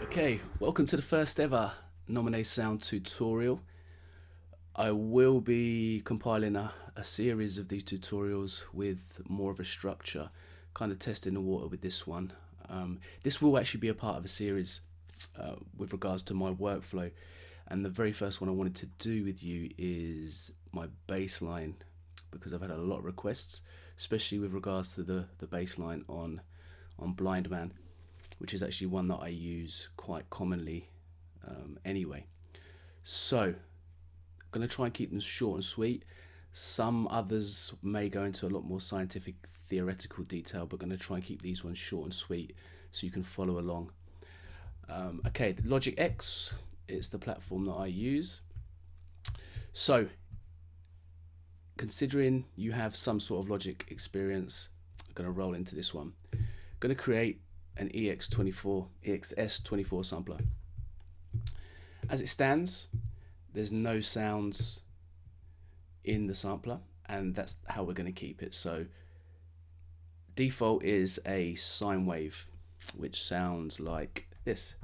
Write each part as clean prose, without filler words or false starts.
Okay, welcome to the first ever Nomine sound tutorial. I will be compiling a series of these tutorials with more of a structure, kind of testing the water with this one. This will actually be a part of a series with regards to my workflow, and the very first one I wanted to do with you is my bass line, because I've had a lot of requests, especially with regards to the bass line on Blind Man, which is actually one that I use quite commonly anyway. So I'm going to try and keep them short and sweet. Some others may go into a lot more scientific theoretical detail, but I'm going to try and keep these ones short and sweet so you can follow along. Okay, the Logic X is the platform that I use. So considering you have some sort of Logic experience, I'm going to roll into this one. I'm going to create an EXS24 sampler. As it stands, there's no sounds in the sampler, and that's how we're going to keep it. So default is a sine wave, which sounds like this.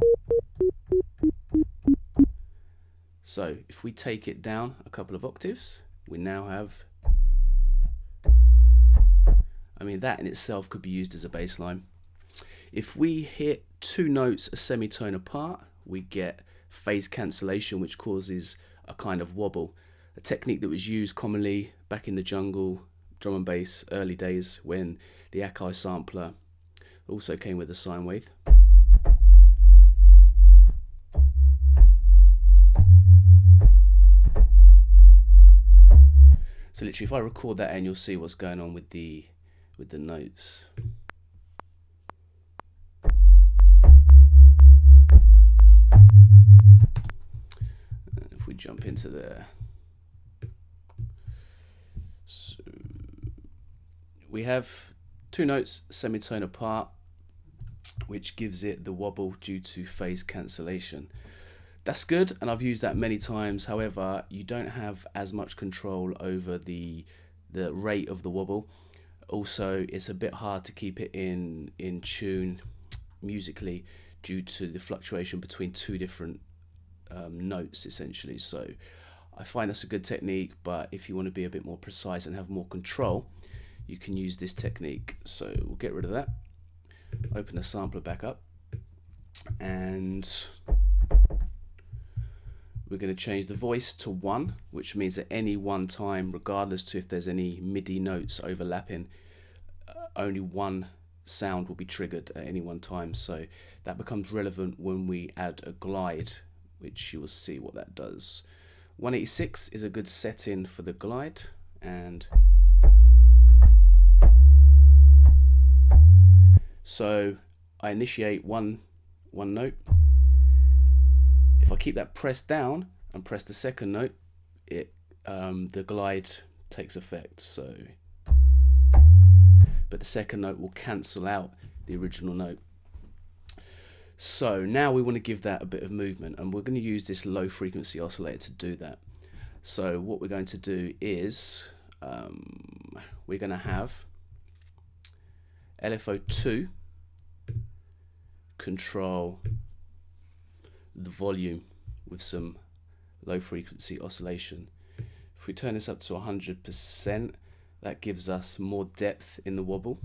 So if we take it down a couple of octaves, we now have, that in itself could be used as a bass line. If we hit two notes a semitone apart, we get phase cancellation, which causes a kind of wobble, a technique that was used commonly back in the jungle, drum and bass early days, when the Akai sampler also came with a sine wave. So literally, if I record that in, you'll see what's going on with the notes. We jump into there. So we have two notes semitone apart, which gives it the wobble due to phase cancellation. That's good, and I've used that many times. However, you don't have as much control over the rate of the wobble. Also, it's a bit hard to keep it in tune musically due to the fluctuation between two different notes essentially. So I find that's a good technique, but if you want to be a bit more precise and have more control, you can use this technique. So we'll get rid of that, open the sampler back up, and we're going to change the voice to 1, which means at any one time, regardless to if there's any MIDI notes overlapping, only one sound will be triggered at any one time. So that becomes relevant when we add a glide, which you will see what that does. 186 is a good setting for the glide, and so I initiate one note. If I keep that pressed down and press the second note, the glide takes effect. So, but the second note will cancel out the original note. So now we want to give that a bit of movement, and we're going to use this low frequency oscillator to do that. So what we're going to do is we're going to have LFO2 control the volume with some low frequency oscillation. If we turn this up to 100%, that gives us more depth in the wobble.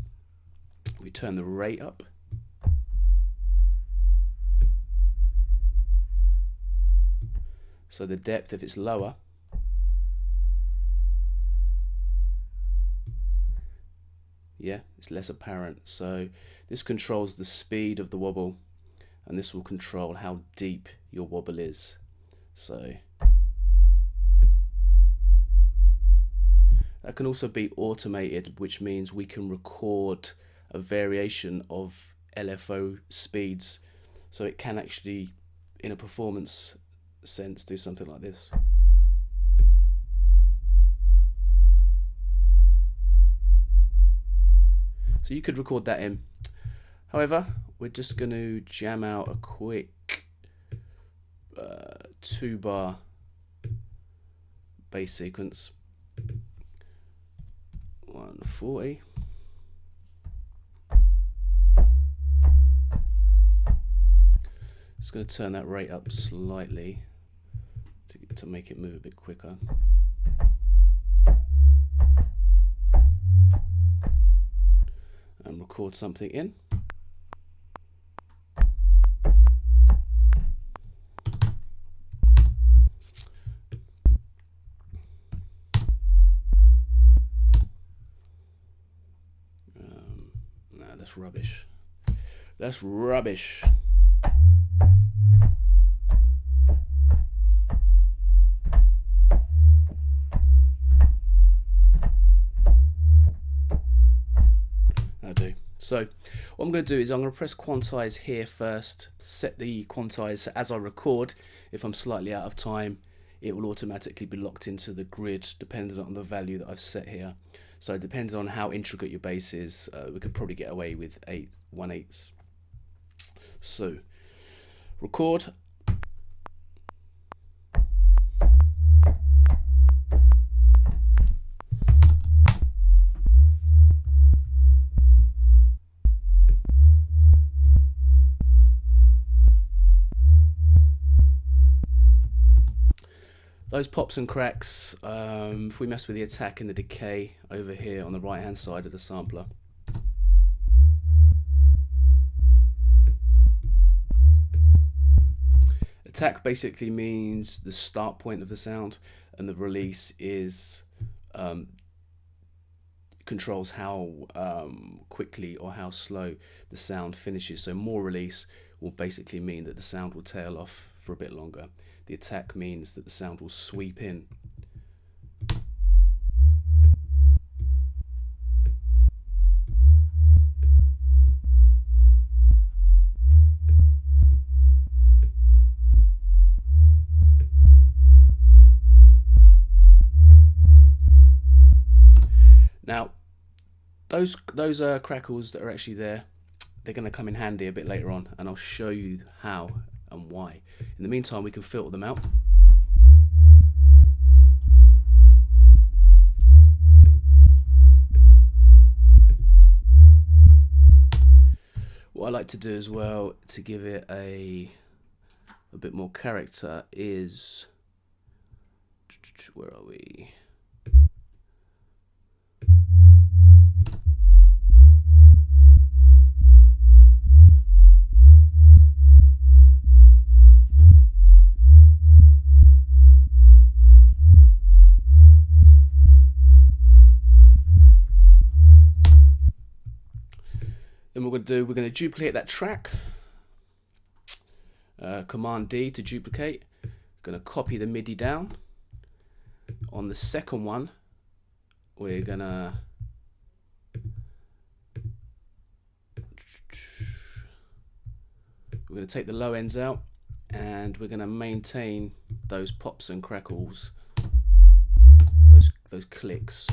We turn the rate up. So the depth, if it's lower, it's less apparent. So this controls the speed of the wobble, and this will control how deep your wobble is. So that can also be automated, which means we can record a variation of LFO speeds. So it can actually, in a performance sense, do something like this. So you could record that in. However, we're just going to jam out a quick 2-bar bass sequence. 1 to 40. Just going to turn that rate up slightly to make it move a bit quicker. And record something in. No, that's rubbish. That's rubbish. So what I'm going to do is I'm going to press quantize here first, set the quantize so as I record. If I'm slightly out of time, it will automatically be locked into the grid depending on the value that I've set here. So depending on how intricate your bass is, we could probably get away with 8/1/8. So record. Those pops and cracks, if we mess with the attack and the decay over here on the right hand side of the sampler, attack basically means the start point of the sound, and the release is controls how quickly or how slow the sound finishes. So more release will basically mean that the sound will tail off for a bit longer. The attack means that the sound will sweep in. Now, those crackles that are actually there, they're going to come in handy a bit later on, and I'll show you how and why. In the meantime, we can filter them out. What I like to do as well to give it a bit more character is, where are we? Then we're going to duplicate that track. Command D to duplicate. Going to copy the MIDI down. On the second one, we're going to take the low ends out, and we're going to maintain those pops and crackles, those clicks.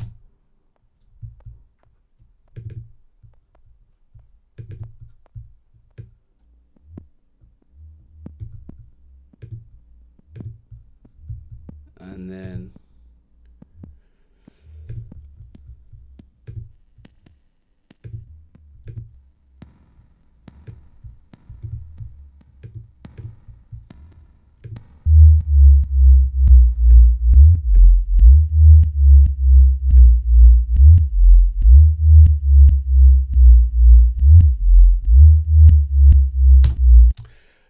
And then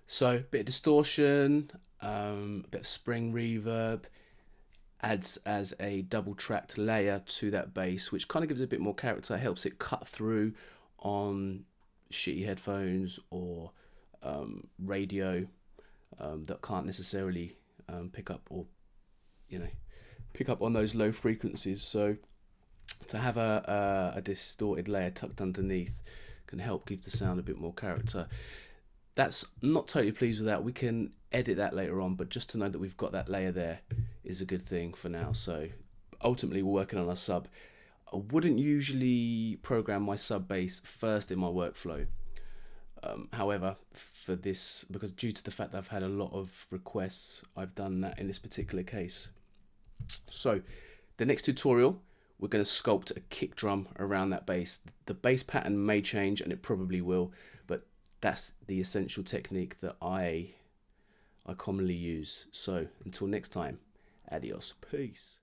so a bit of distortion, a bit of spring reverb, adds as a double tracked layer to that bass, which kind of gives it a bit more character. It helps it cut through on shitty headphones or radio that can't necessarily pick up, or pick up on those low frequencies. So to have a distorted layer tucked underneath can help give the sound a bit more character. That's not totally pleased with that. We can edit that later on, but just to know that we've got that layer there is a good thing for now. So ultimately we're working on a sub. I wouldn't usually program my sub bass first in my workflow. However, for this, because due to the fact that I've had a lot of requests, I've done that in this particular case. So the next tutorial, we're going to sculpt a kick drum around that bass. The bass pattern may change, and it probably will, but that's the essential technique that I commonly use. So until next time, adios, peace.